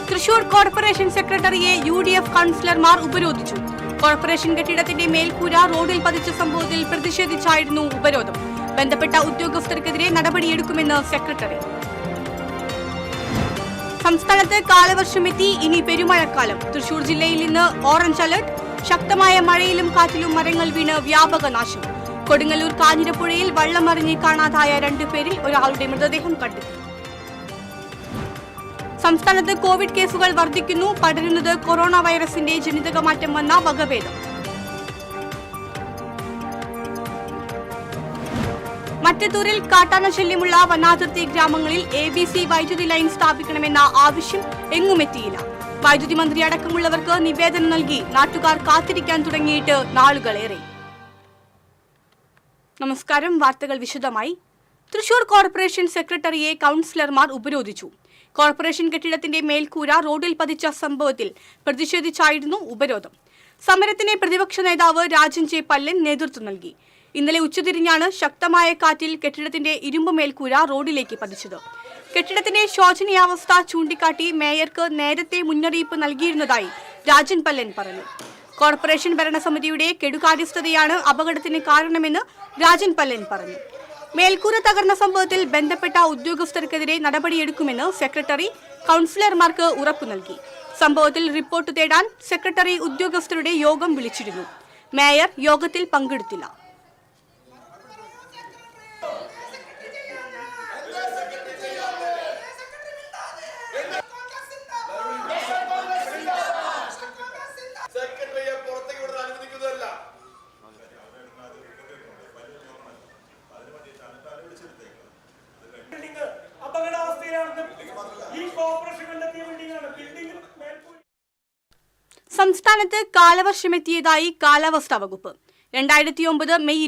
Thrissur corporation സെക്രട്ടറിയെ UDF കൗൺസിലർമാർ ഉപരോധിച്ചു. കോർപ്പറേഷൻ കെട്ടിടത്തിന്റെ മേൽക്കൂര റോഡിൽ പതിച്ച സംഭവത്തിൽ പ്രതിഷേധിച്ചായിരുന്നു ഉപരോധം. ബന്ധപ്പെട്ട ഉദ്യോഗസ്ഥർക്കെതിരെ നടപടിയെടുക്കുമെന്ന് സെക്രട്ടറി. സംസ്ഥാനത്ത് കാലവർഷമെത്തി, ഇനി പെരുമഴക്കാലം. തൃശൂർ ജില്ലയിൽ ഇന്ന് ഓറഞ്ച് അലർട്ട്. ശക്തമായ മഴയിലും കാറ്റിലും മരങ്ങൾ വീണ് വ്യാപക നാശം. കൊടുങ്ങല്ലൂർ കാഞ്ഞിരപ്പുഴയിൽ വള്ളം മറിഞ്ഞ് കാണാതായ 2 പേരിൽ ഒരാളുടെ മൃതദേഹം കണ്ടെത്തി. സംസ്ഥാനത്ത് കോവിഡ് കേസുകൾ വർദ്ധിക്കുന്നു. പടരുന്നത് കൊറോണ വൈറസിന്റെ ജനിതക മാറ്റം വന്ന വകഭേദം. മറ്റത്തൂരിൽ കാട്ടാന ശല്യമുള്ള വനാതിർത്തി ഗ്രാമങ്ങളിൽ ABC വൈദ്യുതി ലൈൻ സ്ഥാപിക്കണമെന്ന ആവശ്യം എങ്ങുമെത്തിയില്ല. വൈദ്യുതി മന്ത്രി അടക്കമുള്ളവർക്ക് നിവേദനം നൽകി നാട്ടുകാർ കാത്തിരിക്കാൻ തുടങ്ങിയിട്ട് നാളുകളേറെ. നമസ്കാരം. വാർത്തകൾ വിശദമായി. തൃശൂർ കോർപ്പറേഷൻ സെക്രട്ടറിയെ കൗൺസിലർമാർ ഉപരോധിച്ചു. കോർപ്പറേഷൻ കെട്ടിടത്തിന്റെ മേൽക്കൂര റോഡിൽ പതിച്ച സംഭവത്തിൽ പ്രതിഷേധിച്ചായിരുന്നു ഉപരോധം. സമരത്തിന് പ്രതിപക്ഷ നേതാവ് രാജൻ ജെ പല്ലൻ നേതൃത്വം നൽകി. ഇന്നലെ ഉച്ചതിരിഞ്ഞാണ് ശക്തമായ കാറ്റിൽ കെട്ടിടത്തിന്റെ ഇരുമ്പ് മേൽക്കൂര റോഡിലേക്ക് പതിച്ചത്. കെട്ടിടത്തിന്റെ ശോചനീയാവസ്ഥ ചൂണ്ടിക്കാട്ടി മേയർക്ക് നേരത്തെ മുന്നറിയിപ്പ് നൽകിയിരുന്നതായി രാജൻ പല്ലൻ പറഞ്ഞു. കോർപ്പറേഷൻ ഭരണസമിതിയുടെ കെടുകാര്യസ്ഥതയാണ് അപകടത്തിന് കാരണമെന്ന് രാജൻ പല്ലൻ പറഞ്ഞു. മേൽക്കൂര തകർന്ന സംഭവത്തിൽ ബന്ധപ്പെട്ട ഉദ്യോഗസ്ഥർക്കെതിരെ നടപടിയെടുക്കുമെന്ന് സെക്രട്ടറി കൗൺസിലർമാർക്ക് ഉറപ്പു നൽകി. സംഭവത്തിൽ റിപ്പോർട്ട് തേടാൻ സെക്രട്ടറി ഉദ്യോഗസ്ഥരുടെ യോഗം വിളിച്ചിരുന്നു. മേയർ യോഗത്തിൽ പങ്കെടുത്തില്ല. സംസ്ഥാനത്ത് കാലവർഷമെത്തിയതായി കാലാവസ്ഥാ വകുപ്പ്. 2009 മെയ്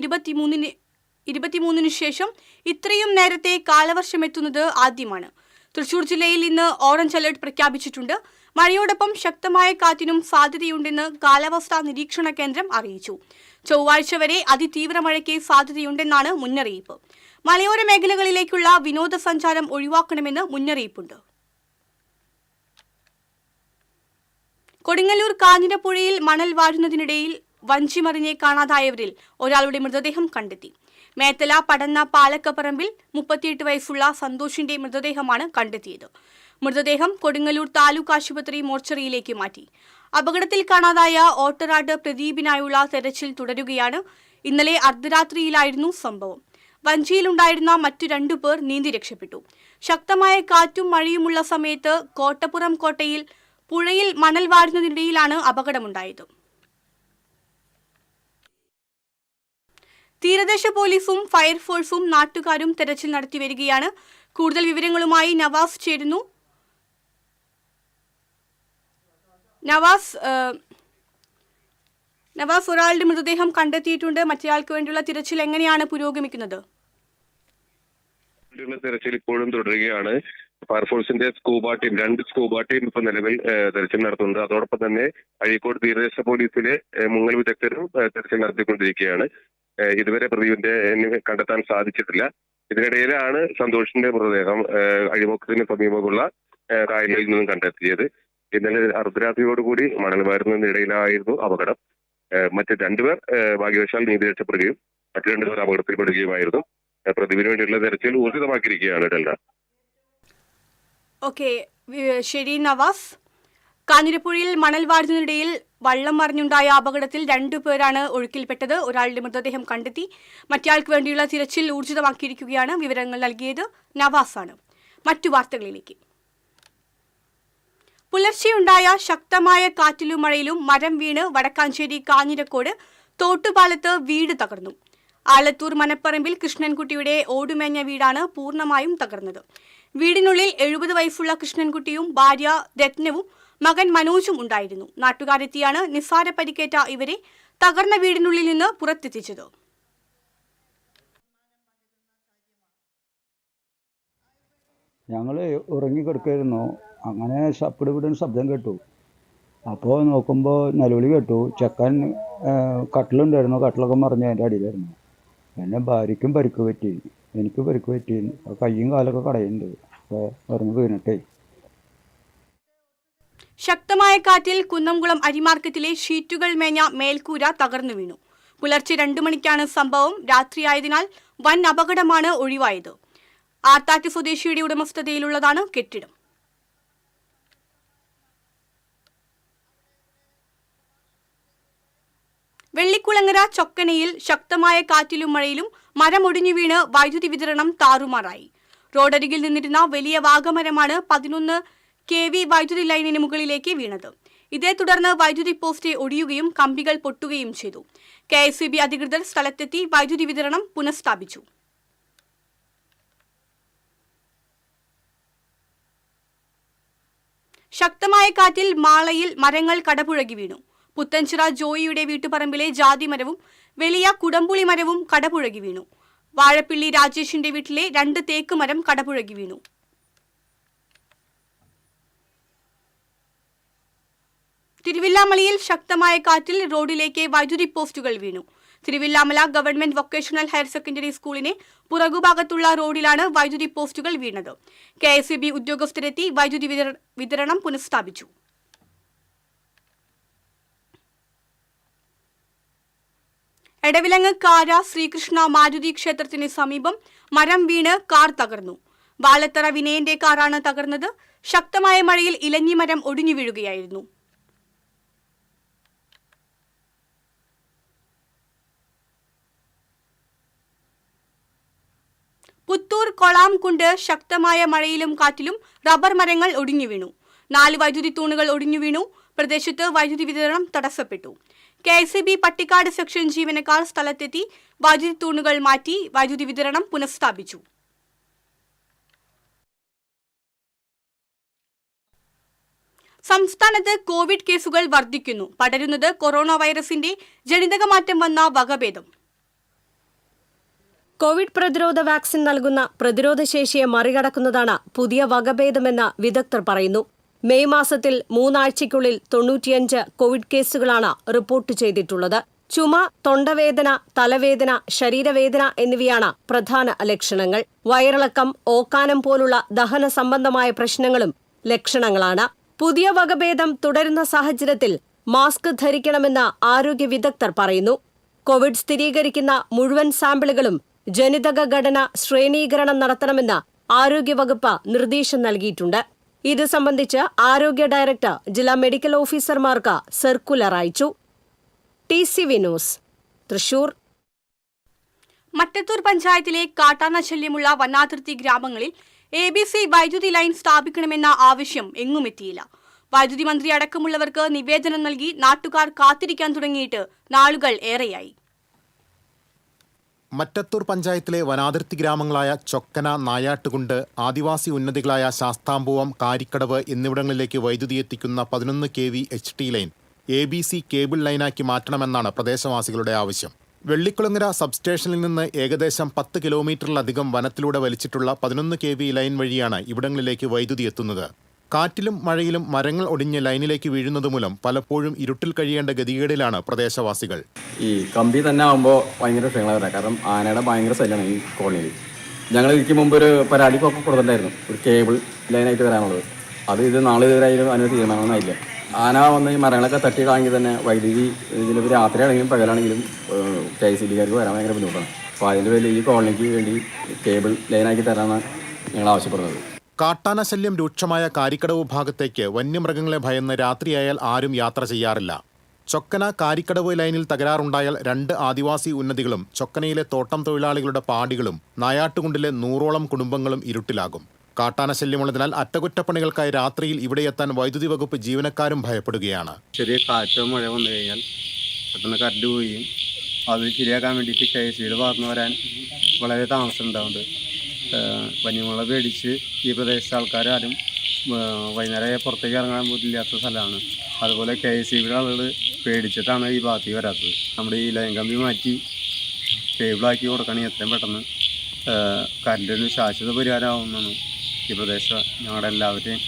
23 ശേഷം ഇത്രയും നേരത്തെ കാലവർഷമെത്തുന്നത് ആദ്യമാണ്. തൃശൂർ ജില്ലയിൽ ഇന്ന് ഓറഞ്ച് അലർട്ട് പ്രഖ്യാപിച്ചിട്ടുണ്ട്. മഴയോടൊപ്പം ശക്തമായ കാറ്റിനും സാധ്യതയുണ്ടെന്ന് കാലാവസ്ഥാ നിരീക്ഷണ കേന്ദ്രം അറിയിച്ചു. ചൊവ്വാഴ്ച വരെ അതിതീവ്ര മഴയ്ക്ക് സാധ്യതയുണ്ടെന്നാണ് മുന്നറിയിപ്പ്. മലയോര മേഖലകളിലേക്കുള്ള വിനോദസഞ്ചാരം ഒഴിവാക്കണമെന്ന് മുന്നറിയിപ്പുണ്ട്. കൊടുങ്ങല്ലൂർ കാഞ്ഞിരപ്പുഴയിൽ മണൽ വാരുന്നതിനിടയിൽ വഞ്ചി മറിഞ്ഞ് കാണാതായവരിൽ ഒരാളുടെ മൃതദേഹം കണ്ടെത്തി. മേത്തല പടന്ന പാലക്കപ്പറമ്പിൽ 38 വയസ്സുള്ള സന്തോഷിന്റെ മൃതദേഹമാണ് കണ്ടെത്തിയത്. മൃതദേഹം കൊടുങ്ങല്ലൂർ താലൂക്ക് ആശുപത്രി മോർച്ചറിയിലേക്ക് മാറ്റി. അപകടത്തിൽ കാണാതായ ഓട്ടറാട് പ്രദീപിനായുള്ള തെരച്ചിൽ തുടരുകയാണ്. ഇന്നലെ അർദ്ധരാത്രിയിലായിരുന്നു സംഭവം. വഞ്ചിയിലുണ്ടായിരുന്ന മറ്റു 2 പേർ നീന്തി രക്ഷപ്പെട്ടു. ശക്തമായ കാറ്റും മഴയുമുള്ള സമയത്ത് കോട്ടപ്പുറം കോട്ടയിൽ പുഴയിൽ മണൽ വാരുന്നതിനിടയിലാണ് അപകടമുണ്ടായത്. തീരദേശ പോലീസും ഫയർഫോഴ്സും നാട്ടുകാരും തെരച്ചിൽ നടത്തിവരികയാണ്. കൂടുതൽ വിവരങ്ങളുമായി നവാസ് ചേരുന്നു. നവാസ്, ഒരാളുടെ മൃതദേഹം കണ്ടെത്തിയിട്ടുണ്ട്. മറ്റേയാൾക്ക് വേണ്ടിയുള്ള തിരച്ചിൽ എങ്ങനെയാണ് പുരോഗമിക്കുന്നത്? തെരച്ചിൽ ഇപ്പോഴും തുടരുകയാണ്. ഫയർഫോഴ്സിന്റെ സ്കൂബ ടീം 2 സ്കൂബ ടീം ഇപ്പൊ നിലവിൽ തെരച്ചിൽ നടത്തുന്നുണ്ട്. അതോടൊപ്പം തന്നെ അഴീക്കോട് തീരദേശ പോലീസിലെ മുങ്ങൽ വിദഗ്ധരും തെരച്ചിൽ നടത്തിക്കൊണ്ടിരിക്കുകയാണ്. ഇതുവരെ പ്രതിവിന്റെ കണ്ടെത്താൻ സാധിച്ചിട്ടില്ല. ഇതിനിടയിലാണ് സന്തോഷിന്റെ മൃതദേഹം അഴിമുഖത്തിന് സമീപമുള്ള കായലിൽ നിന്നും കണ്ടെത്തിയത്. ഇന്നലെ അർദ്ധരാത്രിയോടുകൂടി മണൽ വാരുന്നതിനിടയിലായിരുന്നു അപകടം. മറ്റ് 2 പേർ ഭാഗ്യവശാൽ നീതി രക്ഷപ്പെടുകയും മറ്റു 2 പേർ അപകടത്തിൽപ്പെടുകയുമായിരുന്നു. പ്രതിവിന് വേണ്ടിയുള്ള തെരച്ചിൽ ഊർജിതമാക്കിയിരിക്കുകയാണ് ഡെൽറ്റ. ഓക്കെ, ശരി നവാസ്. കാഞ്ഞിരപ്പുഴയിൽ മണൽ വാരുന്നതിനിടയിൽ വള്ളം മറിഞ്ഞുണ്ടായ അപകടത്തിൽ 2 പേരാണ് ഒഴുക്കിൽപ്പെട്ടത്. ഒരാളുടെ മൃതദേഹം കണ്ടെത്തി. മറ്റയാൾക്ക് വേണ്ടിയുള്ള തിരച്ചിൽ ഊർജിതമാക്കിയിരിക്കുകയാണ്. വിവരങ്ങൾ നൽകിയത് നവാസാണ്. മറ്റു വാർത്തകളിലേക്ക്. പുലർച്ചെയുണ്ടായ ശക്തമായ കാറ്റിലും മഴയിലും മരം വീണ് വടക്കാഞ്ചേരി കാഞ്ഞിരക്കോട് തോട്ടുപാലത്ത് വീട് തകർന്നു. ആലത്തൂർ മനപ്പറമ്പിൽ കൃഷ്ണൻകുട്ടിയുടെ ഓടുമേഞ്ഞ വീടാണ് പൂർണ്ണമായും തകർന്നത്. വീടിനുള്ളിൽ 70 വയസ്സുള്ള കൃഷ്ണൻകുട്ടിയും ഭാര്യ രത്നവും മകൻ മനോജും ഉണ്ടായിരുന്നു. നാട്ടുകാരെത്തിയാണ് നിസ്സാര പരിക്കേറ്റ ഇവരെ തകർന്ന വീടിനുള്ളിൽ നിന്ന് പുറത്തെത്തിച്ചത്. ഞങ്ങൾ ഉറങ്ങിക്കിടക്കായിരുന്നു. അങ്ങനെ പിടിപിടുന്ന ശബ്ദം കേട്ടു. അപ്പോൾ നോക്കുമ്പോൾ നിലവിളി കേട്ടു. ചെക്കൻ കട്ടിലുണ്ടായിരുന്നു. കട്ടിലൊക്കെ മറിഞ്ഞ് അതിൻ്റെ അടിയിലായിരുന്നു. എൻ്റെ ഭാര്യയ്ക്കും പരിക്ക് പറ്റി, എനിക്ക് പരിക്ക് പറ്റി. കയ്യും കാലൊക്കെ കടയുന്നുണ്ട്. അപ്പോൾ ഇറങ്ങി വീണിട്ടേ. ശക്തമായ കാറ്റിൽ കുന്നംകുളം അരിമാർക്കറ്റിലെ ഷീറ്റുകൾ മേഞ്ഞ മേൽക്കൂര തകർന്നു വീണു. പുലർച്ചെ 2 മണിക്കാണ് സംഭവം. രാത്രിയായതിനാൽ വൻ അപകടമാണ് ഒഴിവായത്. ആർത്താറ്റ് സ്വദേശിയുടെ ഉടമസ്ഥതയിലുള്ളതാണ് കെട്ടിടം. വെള്ളിക്കുളങ്ങര ചൊക്കനയിൽ ശക്തമായ കാറ്റിലും മഴയിലും മരമൊടിഞ്ഞു വീണ് വൈദ്യുതി വിതരണം താറുമാറായി. റോഡരികിൽ നിന്നിരുന്ന വലിയ വാഗമരമാണ് 11 kV വൈദ്യുതി ലൈനിന് മുകളിലേക്ക് വീണത്. ഇതേ തുടർന്ന് വൈദ്യുതി പോസ്റ്റ് ഒടിയുകയും കമ്പികൾ പൊട്ടുകയും ചെയ്തു. KSEB അധികൃതർ സ്ഥലത്തെത്തി വൈദ്യുതി വിതരണം പുനഃസ്ഥാപിച്ചു. ശക്തമായ കാറ്റിൽ മാളയിൽ മരങ്ങൾ കടപുഴകി വീണു. പുത്തൻചിറ ജോയിയുടെ വീട്ടുപറമ്പിലെ ജാതിമരവും വലിയ കുടംപുളി മരവും കടപുഴകി വീണു. വാഴപ്പിള്ളി രാജേഷിന്റെ വീട്ടിലെ 2 തേക്ക് മരം കടപുഴകി വീണു. തിരുവില്ലാമലയിൽ ശക്തമായ കാറ്റിൽ റോഡിലേക്ക് വൈദ്യുതി പോസ്റ്റുകൾ വീണു. Thiruvilwamala government vocational higher secondary സ്കൂളിന് പുറകുഭാഗത്തുള്ള റോഡിലാണ് വൈദ്യുതി പോസ്റ്റുകൾ വീണത്. KSEB ഉദ്യോഗസ്ഥരെത്തി വൈദ്യുതി വിതരണം പുനഃസ്ഥാപിച്ചു. എടവിലങ്ങ് കാര ശ്രീകൃഷ്ണ മാരുതി ക്ഷേത്രത്തിന് സമീപം മരം വീണ് കാർ തകർന്നു. വാലത്തറ വിനയന്റെ കാറാണ് തകർന്നത്. ശക്തമായ മഴയിൽ ഇലഞ്ഞി മരം ഒടിഞ്ഞു വീഴുകയായിരുന്നു. പുത്തൂർ കൊളാംകുണ്ട് ശക്തമായ മഴയിലും കാറ്റിലും റബ്ബർ മരങ്ങൾ ഒടിഞ്ഞു വീണു. 4 വൈദ്യുതി തൂണുകൾ ഒടിഞ്ഞു വീണു. പ്രദേശത്ത് വൈദ്യുതി വിതരണം തടസ്സപ്പെട്ടു. KSEB പട്ടിക്കാട് സെക്ഷൻ ജീവനക്കാർ സ്ഥലത്തെത്തി വൈദ്യുതി തൂണുകൾ മാറ്റി വൈദ്യുതി വിതരണം പുനഃസ്ഥാപിച്ചു. സംസ്ഥാനത്ത് കോവിഡ് കേസുകൾ വർദ്ധിക്കുന്നു. പടരുന്നത് കൊറോണ വൈറസിന്റെ ജനിതകമാറ്റം വന്ന വകഭേദം. കോവിഡ് പ്രതിരോധ വാക്സിൻ നൽകുന്ന പ്രതിരോധശേഷിയെ മറികടക്കുന്നതാണ് പുതിയ വകഭേദമെന്ന് വിദഗ്ധർ പറയുന്നു. മെയ് മാസത്തിൽ 3 ആഴ്ചയ്ക്കുള്ളിൽ 95 കോവിഡ് കേസുകളാണ് റിപ്പോർട്ട് ചെയ്തിട്ടുള്ളത്. ചുമ, തൊണ്ടവേദന, തലവേദന, ശരീരവേദന എന്നിവയാണ് പ്രധാന ലക്ഷണങ്ങൾ. വയറിളക്കം, ഓക്കാനം പോലുള്ള ദഹന സംബന്ധമായ പ്രശ്നങ്ങളും ലക്ഷണങ്ങളാണ്. പുതിയ വകഭേദം തുടരുന്ന സാഹചര്യത്തിൽ മാസ്ക് ധരിക്കണമെന്ന് ആരോഗ്യ വിദഗ്ധർ പറയുന്നു. കോവിഡ് സ്ഥിരീകരിക്കുന്ന മുഴുവൻ സാമ്പിളുകളും ജനിതക ഘടന ശ്രേണീകരണം നടത്തണമെന്ന് ആരോഗ്യവകുപ്പ് നിർദ്ദേശം നൽകിയിട്ടുണ്ട്. ഇത് സംബന്ധിച്ച് ആരോഗ്യ ഡയറക്ടർ ജില്ലാ മെഡിക്കൽ ഓഫീസർമാർക്ക് സർക്കുലർ അയച്ചു. TCV news, Thrissur. മട്ടത്തൂർ പഞ്ചായത്തിലെ കാട്ടാന ശല്യമുള്ള വനാതിർത്തി ഗ്രാമങ്ങളിൽ ABC വൈദ്യുതി ലൈൻ സ്ഥാപിക്കണമെന്ന ആവശ്യം എങ്ങുമെത്തിയില്ല. വൈദ്യുതി മന്ത്രി അടക്കമുള്ളവർക്ക് നിവേദനം നൽകി നാട്ടുകാർ കാത്തിരിക്കാൻ തുടങ്ങിയിട്ട് നാളുകൾ ഏറെയായി. മറ്റത്തൂർ പഞ്ചായത്തിലെ വനാതിർത്തി ഗ്രാമങ്ങളായ ചൊക്കന, നായാട്ടുകുണ്ട്, ആദിവാസി ഉന്നതികളായ ശാസ്താംബുവം, കാരിക്കടവ് എന്നിവിടങ്ങളിലേക്ക് വൈദ്യുതി എത്തിക്കുന്ന 11 kV HT line ABC cable ലൈനാക്കി മാറ്റണമെന്നാണ് പ്രദേശവാസികളുടെ ആവശ്യം. വെള്ളിക്കുളങ്ങര സബ്സ്റ്റേഷനിൽ നിന്ന് ഏകദേശം 10 കിലോമീറ്ററിലധികം വനത്തിലൂടെ വലിച്ചിട്ടുള്ള 11 kV ലൈൻ വഴിയാണ് ഇവിടങ്ങളിലേക്ക് വൈദ്യുതി എത്തുന്നത്. കാറ്റിലും മഴയിലും മരങ്ങൾ ഒടിഞ്ഞ് ലൈനിലേക്ക് വീഴുന്നതുമൂലം പലപ്പോഴും ഇരുട്ടിൽ കഴിയേണ്ട ഗതികേടിലാണ് പ്രദേശവാസികൾ. ഈ കമ്പി തന്നെ ആകുമ്പോൾ ഭയങ്കര ക്ഷീണം വരാം. കാരണം ആനയുടെ ഭയങ്കര ശല്യമാണ് ഈ കോളനിയിൽ. ഞങ്ങൾ ഇതിക്ക് മുമ്പ് ഒരു പരാതിക്കൊക്കെ കൊടുത്തിട്ടുണ്ടായിരുന്നു, ഒരു കേബിൾ ലൈനായിട്ട് വരാനുള്ളത്. ഇത് നാളെ ഇതുവരായാലും അതിന് തീരുമാനമൊന്നുമില്ല. ആന വന്ന് ഈ മരങ്ങളൊക്കെ തട്ടി കാണെങ്കിൽ തന്നെ വൈദ്യുതി ഇതിലിപ്പോൾ രാത്രിയാണെങ്കിലും പകലാണെങ്കിലും KSEBക്കാർക്ക് വരാൻ ഭയങ്കര ബുദ്ധിമുട്ടാണ്. അപ്പോൾ അതിൻ്റെ പേരിൽ ഈ കോളനിക്ക് വേണ്ടി കേബിൾ ലൈനാക്കി തരാനാണ് ഞങ്ങൾ ആവശ്യപ്പെടുന്നത്. കാട്ടാന ശല്യം രൂക്ഷമായ കാരിക്കടവ് ഭാഗത്തേക്ക് വന്യമൃഗങ്ങളെ ഭയന്ന് രാത്രിയായാൽ ആരും യാത്ര ചെയ്യാറില്ല. ചൊക്കന കാരിക്കടവ് ലൈനിൽ തകരാറുണ്ടായാൽ 2 ആദിവാസി ഉന്നതികളും ചൊക്കനയിലെ തോട്ടം തൊഴിലാളികളുടെ പാടികളും നായാട്ടുകുണ്ടിലെ 100ഓളം കുടുംബങ്ങളും ഇരുട്ടിലാകും. കാട്ടാന ശല്യമുള്ളതിനാൽ അറ്റകുറ്റപ്പണികൾക്കായി രാത്രിയിൽ ഇവിടെയെത്താൻ വൈദ്യുതി വകുപ്പ് ജീവനക്കാരും ഭയപ്പെടുകയാണ്. ചെറിയ കാറ്റോ മഴ വന്നു കഴിഞ്ഞാൽ പെട്ടെന്ന് കറണ്ട് പോവുകയും അത് ശരിയാക്കാൻ വേണ്ടിയിട്ട് KSEBയുടെ ഭാഗത്തുനിന്ന് വരാൻ വളരെ താമസം ഉണ്ടാവുന്നുണ്ട്. വന്യമൃഗങ്ങളെ പേടിച്ച് ഈ പ്രദേശത്തെ ആൾക്കാരും വൈകുന്നേരം പുറത്തേക്ക് ഇറങ്ങാൻ പോലില്ലാത്ത സ്ഥലമാണ്. അതുപോലെ KSEBയുടെ ആളുകൾ പേടിച്ചിട്ടാണ് ഈ ഭാഗത്തേക്ക് വരാത്തത്. നമ്മുടെ ഈ ലൈൻ കമ്പി മാറ്റി കേബിളാക്കി കൊടുക്കുകയാണെങ്കിൽ എത്രയും പെട്ടെന്ന് കറണ്ടിന് ശാശ്വത പരിഹാരമാവുമെന്നാണ് ഈ പ്രദേശം ഞങ്ങളുടെ എല്ലാവരുടെയും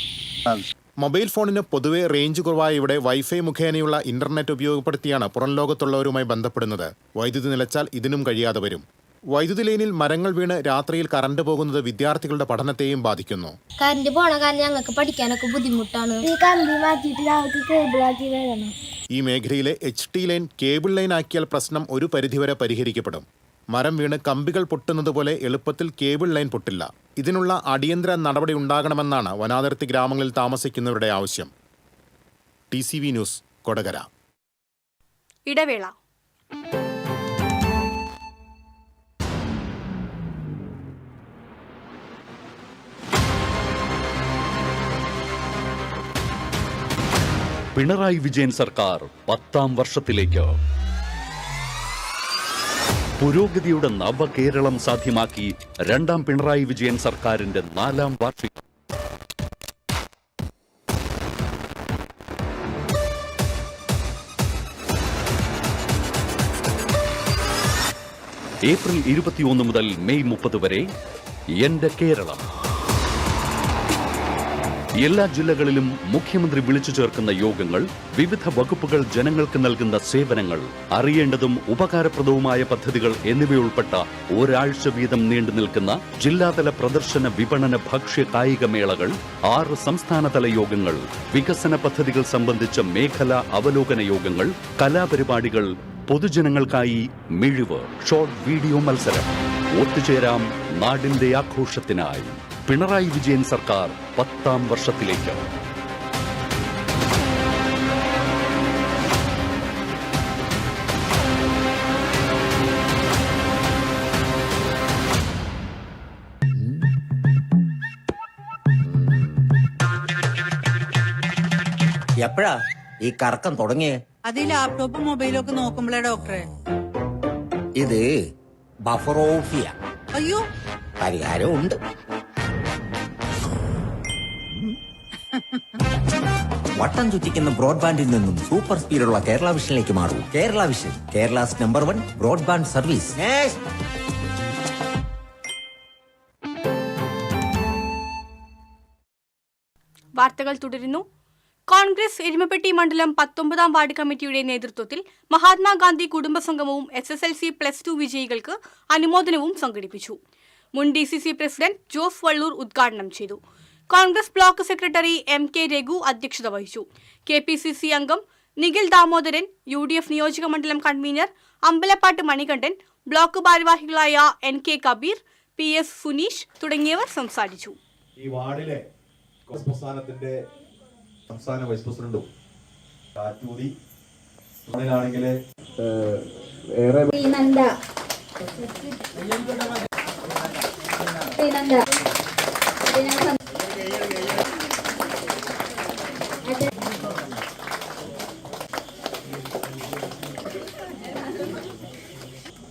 ആവശ്യം. മൊബൈൽ ഫോണിന് പൊതുവെ റേഞ്ച് കുറവായ ഇവിടെ വൈഫൈ മുഖേനയുള്ള ഇന്റർനെറ്റ് ഉപയോഗപ്പെടുത്തിയാണ് പുറം ലോകത്തുള്ളവരുമായി ബന്ധപ്പെടുന്നത്. വൈദ്യുതി നിലച്ചാൽ ഇതിനും കഴിയാതെ വരും. വൈദ്യുതി ലൈനിൽ മരങ്ങൾ വീണ് രാത്രിയിൽ കറണ്ട് പോകുന്നത് വിദ്യാർത്ഥികളുടെ പഠനത്തെയും ബാധിക്കുന്നു. കറണ്ട് പോണ കാരണം ഞങ്ങൾക്ക് പഠിക്കാനൊക്കെ ബുദ്ധിമുട്ടാണ്. ഈ കമ്പി മാറ്റിയിട്ട് ഞങ്ങൾക്ക് കേബിളാക്കി വരണം. ഈ മേഖലയിലെ HT ലൈൻ കേബിൾ ലൈൻ ആക്കിയാൽ പ്രശ്നം ഒരു പരിധിവരെ പരിഹരിക്കപ്പെടും. മരം വീണ് കമ്പികൾ പൊട്ടുന്നത് പോലെ എളുപ്പത്തിൽ കേബിൾ ലൈൻ പൊട്ടില്ല. ഇതിനുള്ള അടിയന്തര നടപടി ഉണ്ടാകണമെന്നാണ് വനാതിർത്തി ഗ്രാമങ്ങളിൽ താമസിക്കുന്നവരുടെ ആവശ്യം. TCV news, Kodakara. ഇടവേള. പിണറായി വിജയൻ സർക്കാർ 10ാം വർഷത്തിലേക്ക്. പുരോഗതിയുടെ നവകേരളം സാധ്യമാക്കി 2ാം പിണറായി വിജയൻ സർക്കാരിന്റെ 4ാം വാർഷികം. ഏപ്രിൽ 21 മുതൽ മെയ് 30 വരെ എന്റെ കേരളം. എല്ലാ ജില്ലകളിലും മുഖ്യമന്ത്രി വിളിച്ചു ചേർക്കുന്ന യോഗങ്ങൾ, വിവിധ വകുപ്പുകൾ ജനങ്ങൾക്ക് നൽകുന്ന സേവനങ്ങൾ, അറിയേണ്ടതും ഉപകാരപ്രദവുമായ പദ്ധതികൾ എന്നിവയുൾപ്പെട്ട ഒരാഴ്ച വീതം നീണ്ടു നിൽക്കുന്ന ജില്ലാതല പ്രദർശന വിപണന ഭക്ഷ്യ കായിക മേളകൾ, 6 സംസ്ഥാനതല യോഗങ്ങൾ, വികസന പദ്ധതികൾ സംബന്ധിച്ച മേഖലാ അവലോകന യോഗങ്ങൾ, കലാപരിപാടികൾ, പൊതുജനങ്ങൾക്കായി മിഴിവ്, ഷോർട്ട് വീഡിയോ മത്സരം. ഒത്തുചേരാം നാടിന്റെ ആഘോഷത്തിനായി. പിണറായി വിജയൻ സർക്കാർ 10ാം വർഷത്തിലേക്ക്. എപ്പോഴാ ഈ കറക്കം തുടങ്ങിയേ? അത് ഈ ലാപ്ടോപ്പും മൊബൈലും ഒക്കെ നോക്കുമ്പോഴേ ഡോക്ടറെ. ഇത് ബഫറോഫിയ. അയ്യോ, പരിഹാരം ഉണ്ട്. വട്ടം ചുറ്റിക്കുന്ന ബ്രോഡ്ബാൻഡിൽ നിന്നും സൂപ്പർ സ്പീഡുള്ള കേരള വിഷനിലേക്ക് മാറൂ. Kerala vision, Kerala's number 1 broadband service. വാർത്തകൾ തുടരുന്നു. കോൺഗ്രസ് എരുമപ്പെട്ടി മണ്ഡലം 19ാം വാർഡ് കമ്മിറ്റിയുടെ നേതൃത്വത്തിൽ മഹാത്മാഗാന്ധി കുടുംബസംഗമവും SSLC+2 വിജയികൾക്ക് അനുമോദനവും സംഘടിപ്പിച്ചു. മുൻ DCC പ്രസിഡന്റ് ജോസ് വള്ളൂർ ഉദ്ഘാടനം ചെയ്തു. Congress block secretary MK Raghu അധ്യക്ഷത വഹിച്ചു. KPCC അംഗം നിഖിൽ ദാമോദരൻ, UDF നിയോജക മണ്ഡലം കൺവീനർ അമ്പലപ്പാട്ട് മണികണ്ഠൻ, ബ്ലോക്ക് ഭാരവാഹികളായ NK കബീർ, PS സുനീഷ് തുടങ്ങിയവർ സംസാരിച്ചു. ഈ വാർഡിലെ പ്രസ്ഥാനത്തിന്റെ സംസ്ഥാന വൈസ് പ്രസിഡന്റും കാറ്റൂതി ആണെങ്കിൽ ഏറെ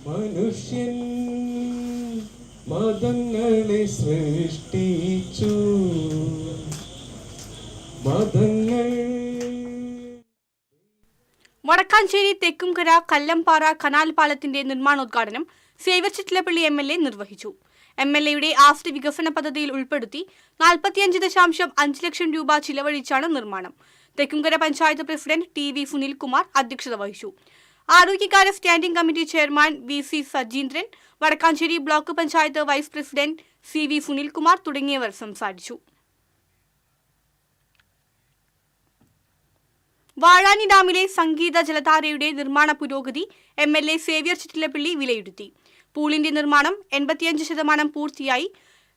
മനുഷ്യൻ മതങ്ങളെ സൃഷ്ടിച്ചു. വടക്കാഞ്ചേരി തെക്കുംകര കല്ലംപാറ കനാൽ പാലത്തിന്റെ നിർമ്മാണോദ്ഘാടനം സേവ്യർ ചിറ്റിലപ്പള്ളി MLA നിർവഹിച്ചു. MLAയുടെ ആസ്തി വികസന പദ്ധതിയിൽ ഉൾപ്പെടുത്തി 45.5 ലക്ഷം രൂപ ചിലവഴിച്ചാണ് നിർമ്മാണം. തെക്കുംകര പഞ്ചായത്ത് പ്രസിഡന്റ് TV സുനിൽകുമാർ അധ്യക്ഷത വഹിച്ചു. ആരോഗ്യകാര്യ standing committee chairman VC Sajeendran, Vadakkanchery block panchayat vice president CV Sunilkumar തുടങ്ങിയവർ സംസാരിച്ചു. വാഴാനി ഡാമിലെ സംഗീത ജലധാരയുടെ നിർമ്മാണ പുരോഗതി MLA സേവ്യർ ചിറ്റിലപ്പള്ളി വിലയിരുത്തി. പൂളിന്റെ നിർമ്മാണം 85% പൂർത്തിയായി.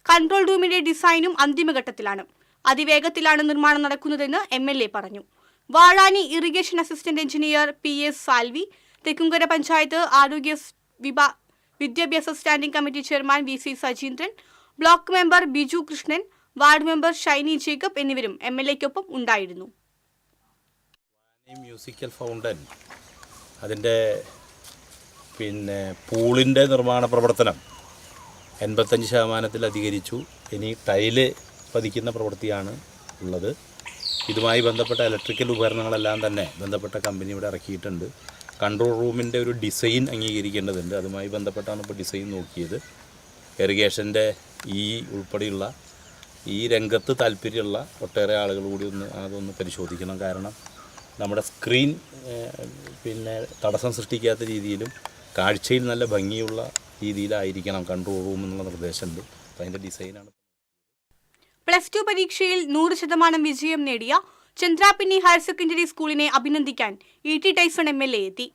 കൺട്രോൾ റൂമിന്റെ ഡിസൈനും അന്തിമഘട്ടത്തിലാണ്. അതിവേഗത്തിലാണ് നിർമ്മാണം നടക്കുന്നതെന്ന് MLA പറഞ്ഞു. Vazhani irrigation assistant engineer PS Salvi, Thekkumkara panchayat ആരോഗ്യ വിദ്യാഭ്യാസ standing committee chairman VC Sajeendran, block member Biju Krishnan, ward member Shiny Jacob എന്നിവരും MLAക്കൊപ്പം ഉണ്ടായിരുന്നു. മ്യൂസിക്കൽ ഫൗണ്ടൻ അതിൻ്റെ പൂളിൻ്റെ നിർമ്മാണ പ്രവർത്തനം 85% അധികരിച്ചു. ഇനി ടൈല് പതിക്കുന്ന പ്രവൃത്തിയാണ് ഉള്ളത്. ഇതുമായി ബന്ധപ്പെട്ട ഇലക്ട്രിക്കൽ ഉപകരണങ്ങളെല്ലാം തന്നെ ബന്ധപ്പെട്ട കമ്പനി ഇവിടെ ഇറക്കിയിട്ടുണ്ട്. കൺട്രോൾ റൂമിൻ്റെ ഒരു ഡിസൈൻ അംഗീകരിക്കേണ്ടതുണ്ട്. അതുമായി ബന്ധപ്പെട്ടാണ് ഇപ്പോൾ ഡിസൈൻ നോക്കിയത്. ഇറിഗേഷൻ്റെ ഉൾപ്പെടെയുള്ള ഈ രംഗത്ത് താല്പര്യമുള്ള ഒട്ടേറെ ആളുകൾ കൂടി അതൊന്ന് പരിശോധിക്കണം. കാരണം നമ്മുടെ സ്ക്രീൻ തടസ്സം സൃഷ്ടിക്കാത്ത രീതിയിലും കാഴ്ചയിൽ നല്ല ഭംഗിയുള്ള രീതിയിലായിരിക്കണം കൺട്രോൾ റൂം എന്നുള്ള നിർദ്ദേശമുണ്ട്. അപ്പോൾ അതിൻ്റെ ഡിസൈനാണ്. +2 പരീക്ഷയിൽ 100% വിജയം നേടിയ ചന്ദ്രാപിന്നി ഹയർ സെക്കൻഡറി സ്കൂളിനെ അഭിനന്ദിക്കാൻ ഇ ടി ടൈസൺ MLA എത്തി.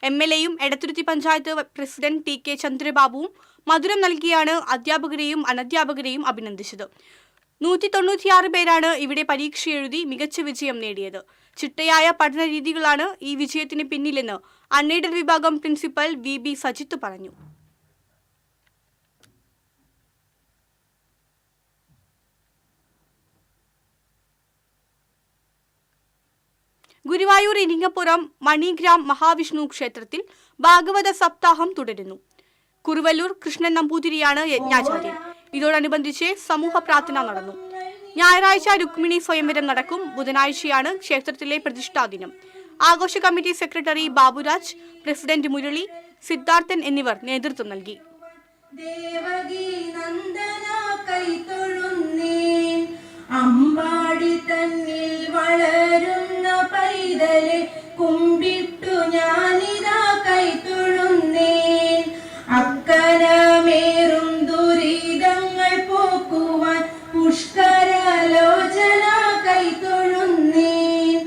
MLAയും എടത്തുരുത്തി പഞ്ചായത്ത് പ്രസിഡന്റ് TK ചന്ദ്രബാബുവും മധുരം നൽകിയാണ് അധ്യാപകരെയും അനധ്യാപകരെയും അഭിനന്ദിച്ചത്. 196 പേരാണ് ഇവിടെ പരീക്ഷ എഴുതി മികച്ച വിജയം നേടിയത്. ചിട്ടയായ പഠന രീതികളാണ് ഈ വിജയത്തിന് പിന്നിലെന്ന് അൺഎയ്ഡഡ് വിഭാഗം പ്രിൻസിപ്പൽ VB സജിത്ത് പറഞ്ഞു. ഗുരുവായൂർ ഇരിങ്ങപ്പുറം മണിഗ്രാം മഹാവിഷ്ണു ക്ഷേത്രത്തിൽ ഭാഗവത സപ്താഹം തുടരുന്നു. കുറുവല്ലൂർ കൃഷ്ണൻ നമ്പൂതിരിയാണ് യജ്ഞാചാര്യൻ. ഇതോടനുബന്ധിച്ച് സമൂഹ പ്രാർത്ഥന നടന്നു. ഞായറാഴ്ച രുക്മിണി സ്വയംവരം നടക്കും. ബുധനാഴ്ചയാണ് ക്ഷേത്രത്തിലെ പ്രതിഷ്ഠാ ദിനം. ആഘോഷ committee secretary Baburaj, president Murali, Siddharthan എന്നിവർ നേതൃത്വം നൽകി. അമ്പാടി തന്നിൽ വളരുന്ന പൈതലെ കുമ്പിട്ടു ഞാനിതാ കൈത്തൊഴുന്നേൻ. അക്കരമേറും ദുരിതങ്ങൾ പോക്കുവാൻ പുഷ്കരലോചന കൈത്തൊഴുന്നേൻ.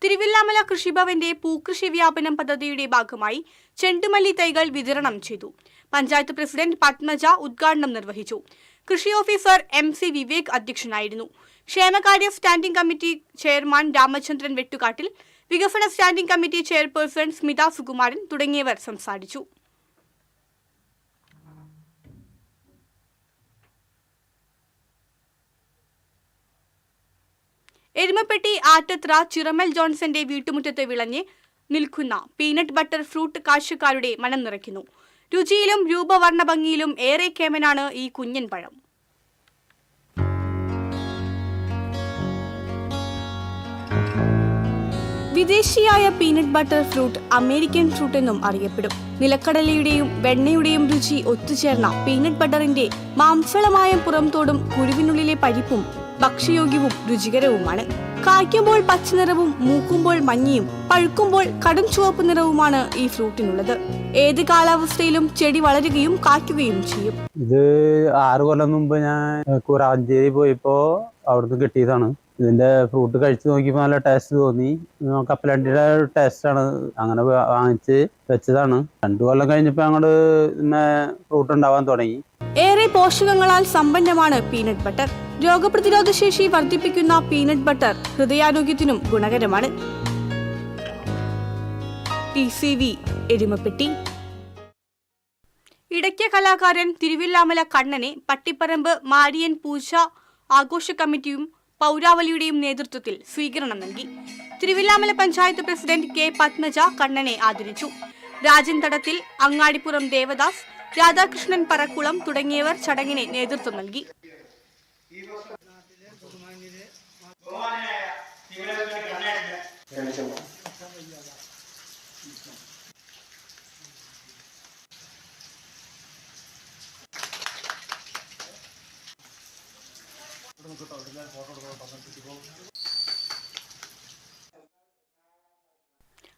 തിരുവില്ലാമല കൃഷിഭവന്റെ പൂക്കൃഷി വ്യാപനം പദ്ധതിയുടെ ഭാഗമായി ചെണ്ടുമല്ലി തൈകൾ വിതരണം ചെയ്തു. പഞ്ചായത്ത് പ്രസിഡന്റ് പത്മജ ഉദ്ഘാടനം നിർവഹിച്ചു. കൃഷി ഓഫീസർ MC വിവേക് അധ്യക്ഷനായിരുന്നു. ക്ഷേമകാര്യ standing committee chairman Ramachandran Vettukattil, വികസന standing committee chairperson Smitha Sukumaran തുടങ്ങിയവർ സംസാരിച്ചു. എരുമപ്പെട്ടി ആറ്റത്ര ചിറമൽ ജോൺസന്റെ വീട്ടുമുറ്റത്ത് വിളഞ്ഞ് നിൽക്കുന്ന പീനട്ട് ബട്ടർ ഫ്രൂട്ട് കാഴ്ചക്കാരുടെ മനം നിറയ്ക്കുന്നു. രുചിയിലും രൂപവർണ്ണ ഭംഗിയിലും ഏറെ കേമനാണ് ഈ കുഞ്ഞൻ പഴം. വിദേശിയായ peanut butter fruit American fruit എന്നും അറിയപ്പെടും. നിലക്കടലയുടെയും വെണ്ണയുടെയും രുചി ഒത്തുചേർന്ന പീനട്ട് ബട്ടറിന്റെ മാംസളമായ പുറംതോടും കുരുവിനുള്ളിലെ പരിപ്പും ഭക്ഷ്യയോഗ്യവും രുചികരവുമാണ്. കായ്ക്കുമ്പോൾ പച്ചനിറവും മൂക്കുമ്പോൾ മഞ്ഞയും പഴുക്കുമ്പോൾ കടും ചുവപ്പ് നിറവുമാണ് ഈ ഫ്രൂട്ടിനുള്ളത്. ഏത് കാലാവസ്ഥയിലും ചെടി വളരുകയും കായ്ക്കുകയും ചെയ്യും. ഇത് 6 കൊല്ലം മുമ്പ് ഞാൻ കൂറാഞ്ചേരി പോയപ്പോ അവിടുന്ന് കിട്ടിയതാണ്. ഇതിന്റെ ഫ്രൂട്ട് കഴിച്ചു നോക്കിയപ്പോൾ നല്ല ടേസ്റ്റ് തോന്നി. കപ്പലണ്ടിയുടെ ടേസ്റ്റാണ്. അങ്ങനെ വാങ്ങിച്ച് വെച്ചതാണ്. 2 കൊല്ലം കഴിഞ്ഞപ്പോൾ അങ്ങോട്ട് ഫ്രൂട്ട് ഉണ്ടാവാൻ തുടങ്ങി. ഏറെ പോഷകങ്ങളാൽ സമ്പന്നമാണ് പീനട്ട് ബട്ടർ. രോഗപ്രതിരോധ ശേഷി വർദ്ധിപ്പിക്കുന്ന പീനട്ട് ബട്ടർ ഹൃദയാരോഗ്യത്തിനും ഗുണകരമാണ്. TCV എരുമപ്പെട്ടി. ഇടയ്ക്ക കലാകാരൻ തിരുവില്ലാമല കണ്ണനെ പട്ടിപ്പറമ്പ് മാരിയൻ പൂജ ആഘോഷ കമ്മിറ്റിയും പൗരാവലിയുടെയും നേതൃത്വത്തിൽ സ്വീകരണം നൽകി. തിരുവില്ലാമല പഞ്ചായത്ത് പ്രസിഡന്റ് K പത്മജ കണ്ണനെ ആദരിച്ചു. രാജൻ തടത്തിൽ, അങ്ങാടിപ്പുറം ദേവദാസ്, രാധാകൃഷ്ണൻ പറക്കുളം തുടങ്ങിയവർ ചടങ്ങിന് നേതൃത്വം നൽകി.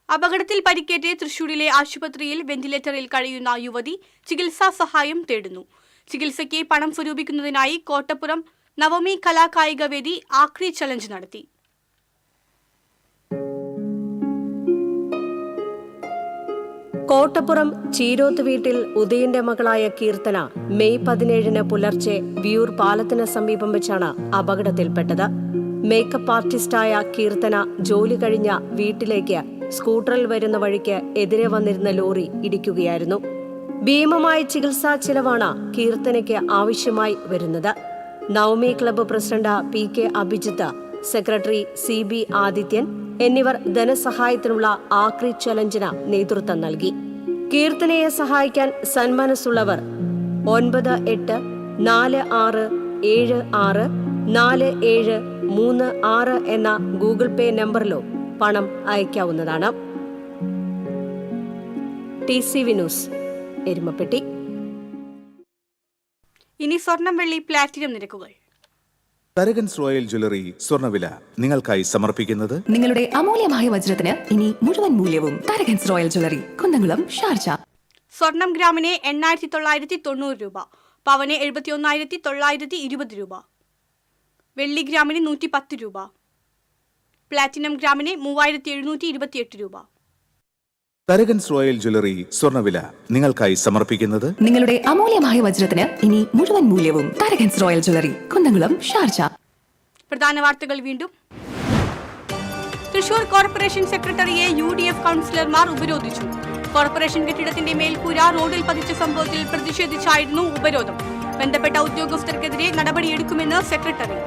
അപകടത്തിൽ പരിക്കേറ്റ് തൃശൂരിലെ ആശുപത്രിയിൽ വെന്റിലേറ്ററിൽ കഴിയുന്ന യുവതി ചികിത്സാ സഹായം തേടുന്നു. ചികിത്സയ്ക്ക് പണം സ്വരൂപിക്കുന്നതിനായി കോട്ടപ്പുറം നവമി കലാകായിക വേദി ആക്രി ചലഞ്ച് നടത്തി. കോട്ടപ്പുറം ചീരോത്ത് വീട്ടിൽ ഉദയന്റെ മകളായ കീർത്തന മെയ് 17 പുലർച്ചെ വിയൂർ പാലത്തിന് സമീപം വെച്ചാണ് അപകടത്തിൽപ്പെട്ടത്. മേക്കപ്പ് ആർട്ടിസ്റ്റായ കീർത്തന ജോലി കഴിഞ്ഞ വീട്ടിലേക്ക് സ്കൂട്ടറിൽ വരുന്ന വഴിക്ക് എതിരെ വന്നിരുന്ന ലോറി ഇടിക്കുകയായിരുന്നു. ഭീമമായ ചികിത്സാ ചിലവാണ് കീർത്തനയ്ക്ക് ആവശ്യമായി വരുന്നത്. Navami club president PK Abhijith, secretary CB Adithyan എന്നിവർ ധനസഹായത്തിനുള്ള ആക്രി ചലഞ്ചിന് നേതൃത്വം നൽകി. കീർത്തനയെ സഹായിക്കാൻ സന്മനസ്സുള്ളവർ 9846764736 എന്ന ഗൂഗിൾ പേ നമ്പറിലോ പണം അയക്കാവുന്നതാണ്. TCV news Erumapetty. ഇനി സ്വർണം, വെള്ളി, പ്ലാറ്റിനം നിരക്കുകൾ. തരകൻസ് റോയൽ ജ്വല്ലറി സ്വർണ്ണവില നിങ്ങൾക്കായി സമർപ്പിക്കുന്നത് നിങ്ങളുടെ അമൂല്യമായ വജ്രത്തിന് ഇനി മുഴുവൻ മൂല്യവും Tharakans royal jewellery, Kunnamkulam, Sharjah. സ്വർണം ഗ്രാമിന് 8,990 രൂപ, പവന് 71,920 രൂപ, വെള്ളി ഗ്രാമിന് 110 രൂപ, പ്ലാറ്റിനം ഗ്രാമിന് 3,728 രൂപ. തരകൻസ് റോയൽ ജ്വല്ലറി സ്വർണ്ണവില നിങ്ങൾക്കായി സമർപ്പിക്കുന്നത് നിങ്ങളുടെ അമൂല്യമായ വജ്രത്തിന് ഇനി മുഴുവൻ മൂല്യവും Tharakans royal jewellery, Kunnamkulam, Sharjah. പ്രധാന വാർത്തകൾ വീണ്ടും. തൃശൂർ കോർപ്പറേഷൻ സെക്രട്ടറിയെ UDF കൗൺസിലർമാർ ഉപരോധിച്ചു. കോർപ്പറേഷൻ കെട്ടിടത്തിന്റെ മേൽക്കൂര റോഡിൽ പതിച്ച സംഭവത്തിൽ പ്രതിഷേധിച്ചായിരുന്നു ഉപരോധം. ബന്ധപ്പെട്ട ഉദ്യോഗസ്ഥർക്കെതിരെ നടപടിയെടുക്കുമെന്ന് സെക്രട്ടറി.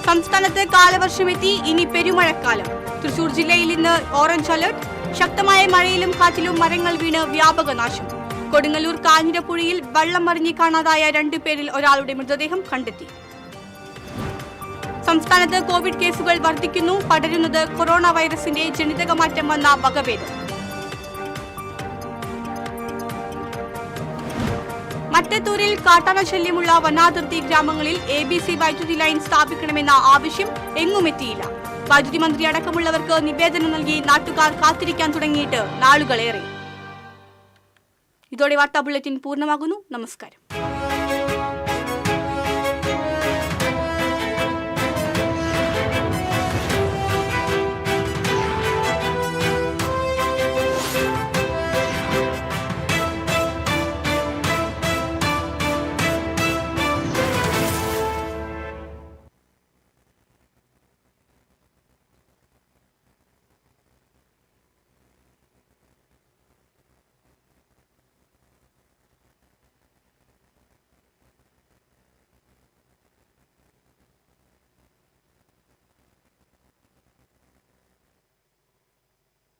സംസ്ഥാനത്ത് കാലവർഷമെത്തി, ഇനി പെരുമഴക്കാലം. തൃശൂർ ജില്ലയിൽ ഇന്ന് ഓറഞ്ച് അലർട്ട്. ശക്തമായ മഴയിലും കാറ്റിലും മരങ്ങൾ വീണ് വ്യാപക നാശം. കൊടുങ്ങല്ലൂർ കാഞ്ഞിരപ്പുഴയിൽ വെള്ളം മറിഞ്ഞ് കാണാതായ 2 പേരിൽ ഒരാളുടെ മൃതദേഹം കണ്ടെത്തി. സംസ്ഥാനത്ത് കോവിഡ് കേസുകൾ വർദ്ധിക്കുന്നു. പടരുന്നത് കൊറോണ വൈറസിന്റെ ജനിതക മാറ്റം വന്ന വകഭേദം. മറ്റത്തൂരിൽ കാട്ടാന ശല്യമുള്ള വനാതിർത്തി ഗ്രാമങ്ങളിൽ ABC വൈദ്യുതി ലൈൻ സ്ഥാപിക്കണമെന്ന ആവശ്യം എങ്ങുമെത്തിയില്ല. വൈദ്യുതി മന്ത്രി അടക്കമുള്ളവർക്ക് നിവേദനം നൽകി നാട്ടുകാർ കാത്തിരിക്കാൻ തുടങ്ങിയിട്ട് നാളുകളേറെ. ഇതോടെ വാർത്താ ബുള്ളറ്റിൻ പൂർണ്ണമാകുന്നു. നമസ്കാരം.